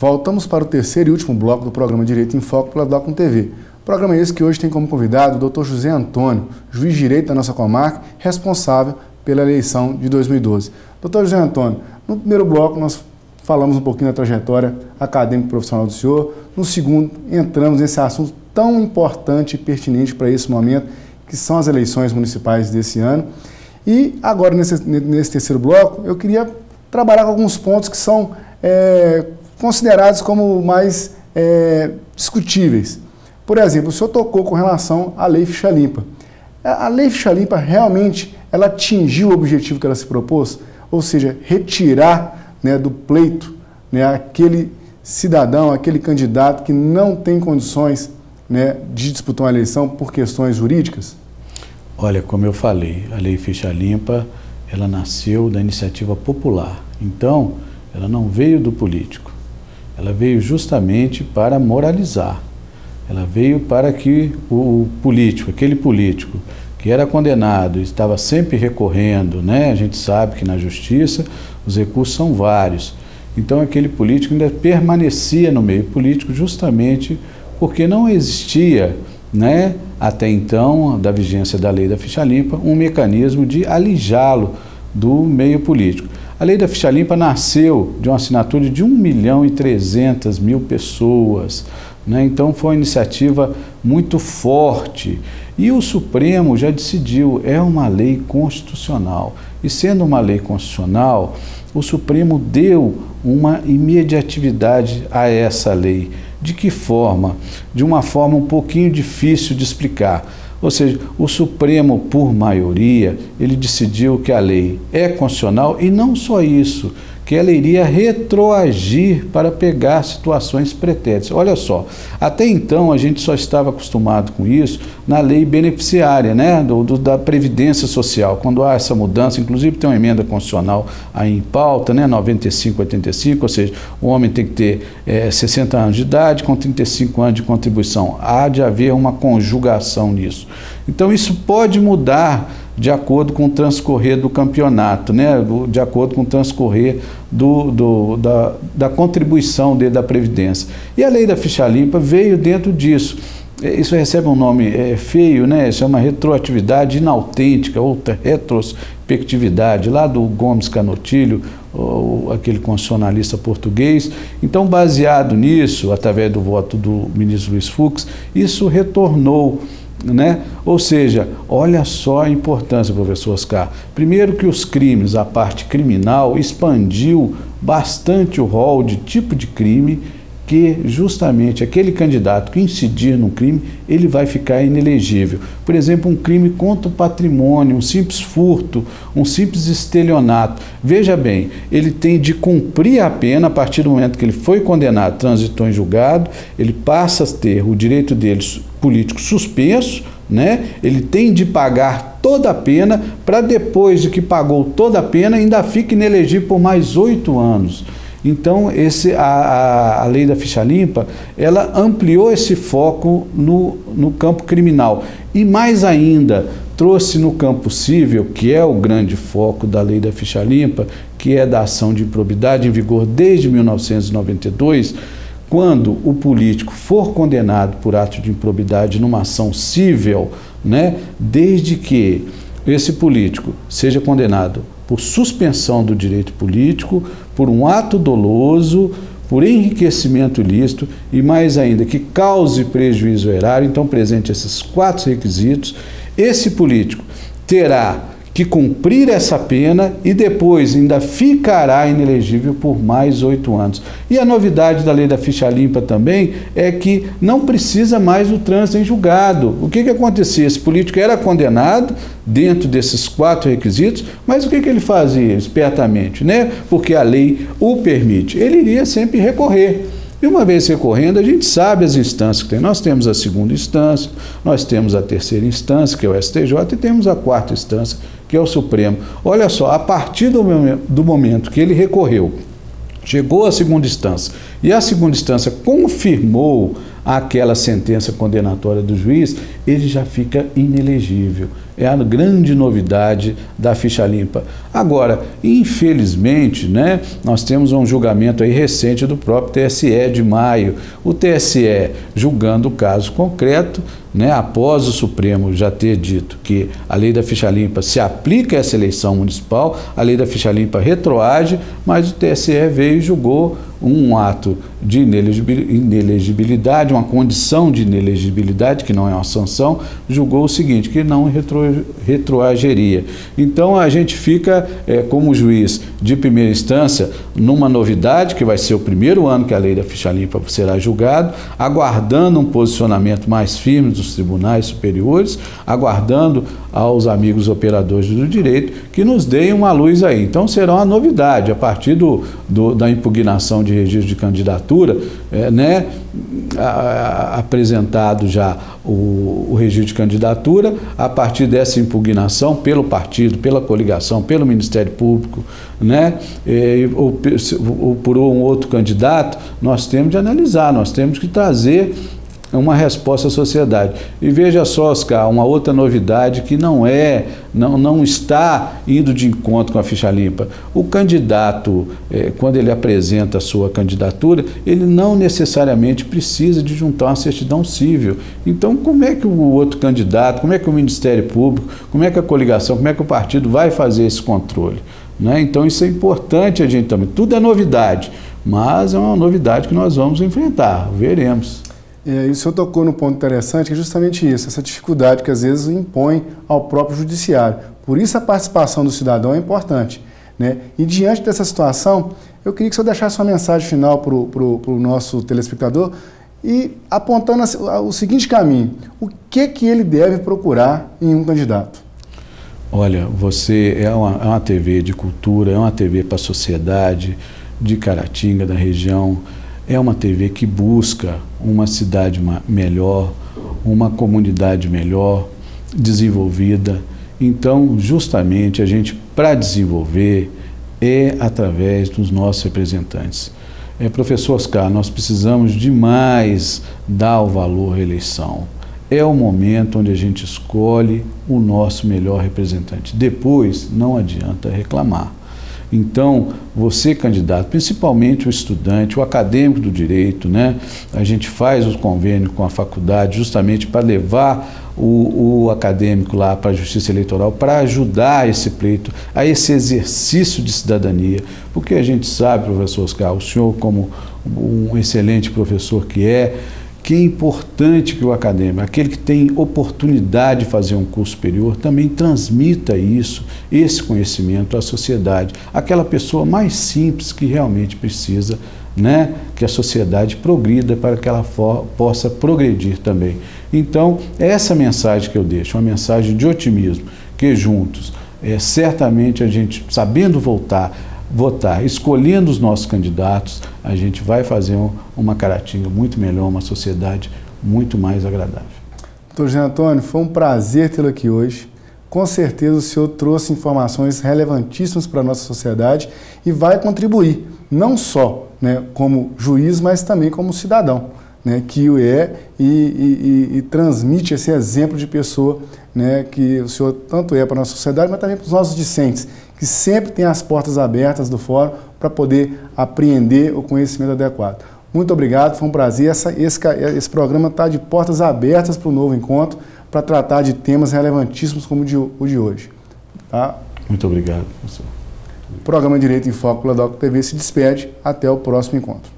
Voltamos para o terceiro e último bloco do programa Direito em Foco pela Docum TV. Programa esse que hoje tem como convidado o Dr. José Antônio, juiz de direito da nossa comarca, responsável pela eleição de 2012. Dr. José Antônio, no primeiro bloco nós falamos um pouquinho da trajetória acadêmica e profissional do senhor. No segundo, entramos nesse assunto tão importante e pertinente para esse momento, que são as eleições municipais desse ano. E agora, nesse terceiro bloco, eu queria trabalhar com alguns pontos que são considerados como mais discutíveis. Por exemplo, o senhor tocou com relação à Lei Ficha Limpa. A Lei Ficha Limpa realmente ela atingiu o objetivo que ela se propôs? Ou seja, retirar, né, do pleito, né, aquele cidadão, aquele candidato que não tem condições, né, de disputar uma eleição por questões jurídicas? Olha, como eu falei, a Lei Ficha Limpa, ela nasceu da iniciativa popular. Então, ela não veio do político. Ela veio justamente para moralizar. Ela veio para que o político, aquele político que era condenado e estava sempre recorrendo, né? A gente sabe que na justiça os recursos são vários. Então, aquele político ainda permanecia no meio político justamente porque não existia, né, até então, da vigência da Lei da Ficha Limpa, um mecanismo de alijá-lo do meio político. A Lei da Ficha Limpa nasceu de uma assinatura de 1.300.000 pessoas, né? Então foi uma iniciativa muito forte e o Supremo já decidiu, é uma lei constitucional. E sendo uma lei constitucional, o Supremo deu uma imediatividade a essa lei. De que forma? De uma forma um pouquinho difícil de explicar. Ou seja, o Supremo, por maioria, ele decidiu que a lei é constitucional e não só isso, que ela iria retroagir para pegar situações pretéritas. Olha só, até então a gente só estava acostumado com isso na lei beneficiária, né, da Previdência Social. Quando há essa mudança, inclusive tem uma emenda constitucional aí em pauta, né, 95/85, ou seja, o homem tem que ter 60 anos de idade com 35 anos de contribuição. Há de haver uma conjugação nisso. Então isso pode mudar de acordo com o transcorrer do campeonato, né? De acordo com o transcorrer da contribuição da Previdência. E a Lei da Ficha Limpa veio dentro disso. Isso recebe um nome feio, né? Isso é uma retroatividade inautêntica, outra retrospectividade, lá do Gomes Canotilho, aquele constitucionalista português. Então, baseado nisso, através do voto do ministro Luiz Fux, isso retornou, né? Ou seja, olha só a importância, professor Oscar. Primeiro que os crimes, a parte criminal, expandiu bastante o rol de tipo de crime que justamente aquele candidato que incidir no crime, ele vai ficar inelegível. Por exemplo, um crime contra o patrimônio, um simples furto, um simples estelionato. Veja bem, ele tem de cumprir a pena a partir do momento que ele foi condenado, transitou em julgado, ele passa a ter o direito dele político suspenso, né? Ele tem de pagar toda a pena para depois de que pagou toda a pena ainda fique inelegível por mais 8 anos. Então, a Lei da Ficha Limpa, ela ampliou esse foco no campo criminal e mais ainda trouxe no campo civil, que é o grande foco da Lei da Ficha Limpa, que é da ação de improbidade em vigor desde 1992, quando o político for condenado por ato de improbidade numa ação civil, né, desde que esse político seja condenado por suspensão do direito político, por um ato doloso, por enriquecimento ilícito e mais ainda que cause prejuízo ao erário, então presente esses 4 requisitos, esse político terá que cumprir essa pena e depois ainda ficará inelegível por mais 8 anos. E a novidade da Lei da Ficha Limpa também é que não precisa mais o trânsito em julgado. O que acontecia? Esse político era condenado dentro desses 4 requisitos, mas o que ele fazia espertamente, né? Porque a lei o permite. Ele iria sempre recorrer. E uma vez recorrendo, a gente sabe as instâncias que tem. Nós temos a 2ª instância, nós temos a 3ª instância, que é o STJ, e temos a 4ª instância, que é o Supremo. Olha só, a partir do momento que ele recorreu, chegou à 2ª instância, e a 2ª instância confirmou àquela sentença condenatória do juiz, ele já fica inelegível. É a grande novidade da ficha limpa. Agora, infelizmente, né, nós temos um julgamento aí recente do próprio TSE de maio. O TSE julgando o caso concreto, né, após o Supremo já ter dito que a lei da ficha limpa se aplica a essa eleição municipal, a lei da ficha limpa retroage, mas o TSE veio e julgou um ato de inelegibilidade, uma condição de inelegibilidade, que não é uma sanção, julgou o seguinte, que não retroagiria. Então a gente fica, como juiz de primeira instância, numa novidade, que vai ser o primeiro ano que a lei da ficha limpa será julgada, aguardando um posicionamento mais firme dos tribunais superiores, aguardando aos amigos operadores do direito que nos deem uma luz aí. Então será uma novidade, a partir da impugnação de registro de candidatura, né, apresentado já o registro de candidatura, a partir dessa impugnação pelo partido, pela coligação, pelo Ministério Público, né, ou por um outro candidato, nós temos de analisar, nós temos que trazer uma resposta à sociedade. E veja só, Oscar, uma outra novidade que não está indo de encontro com a ficha limpa. O candidato, quando ele apresenta a sua candidatura, ele não necessariamente precisa de juntar uma certidão civil. Então, como é que o outro candidato, como é que o Ministério Público, como é que a coligação, como é que o partido vai fazer esse controle? Né? Então, isso é importante a gente também. Tudo é novidade, mas é uma novidade que nós vamos enfrentar, veremos. E o senhor tocou num ponto interessante, que é justamente isso, essa dificuldade que às vezes impõe ao próprio judiciário. Por isso a participação do cidadão é importante, né? E diante dessa situação, eu queria que o senhor deixasse uma mensagem final para o nosso telespectador e apontando o seguinte caminho: o que ele deve procurar em um candidato? Olha, você é uma TV de cultura, é uma TV para a sociedade de Caratinga, da região. É uma TV que busca uma cidade melhor, uma comunidade melhor, desenvolvida. Então, justamente, a gente, para desenvolver, é através dos nossos representantes. Professor Oscar, nós precisamos demais dar o valor à eleição. É o momento onde a gente escolhe o nosso melhor representante. Depois, não adianta reclamar. Então, você, candidato, principalmente o estudante, o acadêmico do direito, né? A gente faz o convênio com a faculdade justamente para levar o acadêmico lá para a Justiça Eleitoral, para ajudar esse pleito, a esse exercício de cidadania. Porque a gente sabe, professor Oscar, o senhor como um excelente professor que é importante que o acadêmico, aquele que tem oportunidade de fazer um curso superior, também transmita isso, esse conhecimento à sociedade, aquela pessoa mais simples que realmente precisa, né, que a sociedade progrida para que ela possa progredir também. Então, essa mensagem que eu deixo, uma mensagem de otimismo, que juntos, certamente a gente, sabendo votar, escolhendo os nossos candidatos, a gente vai fazer uma Caratinga muito melhor, uma sociedade muito mais agradável. Doutor José Antônio, foi um prazer tê-lo aqui hoje. Com certeza o senhor trouxe informações relevantíssimas para a nossa sociedade e vai contribuir, não só, né, como juiz, mas também como cidadão, né, que o é e transmite esse exemplo de pessoa, né, que o senhor tanto é para a nossa sociedade, mas também para os nossos discentes, que sempre tem as portas abertas do fórum para poder apreender o conhecimento adequado. Muito obrigado, foi um prazer. Esse programa está de portas abertas para o novo encontro, para tratar de temas relevantíssimos como o de hoje. Tá? Muito obrigado, professor. O programa Direito em Foco pela DocTV se despede. Até o próximo encontro.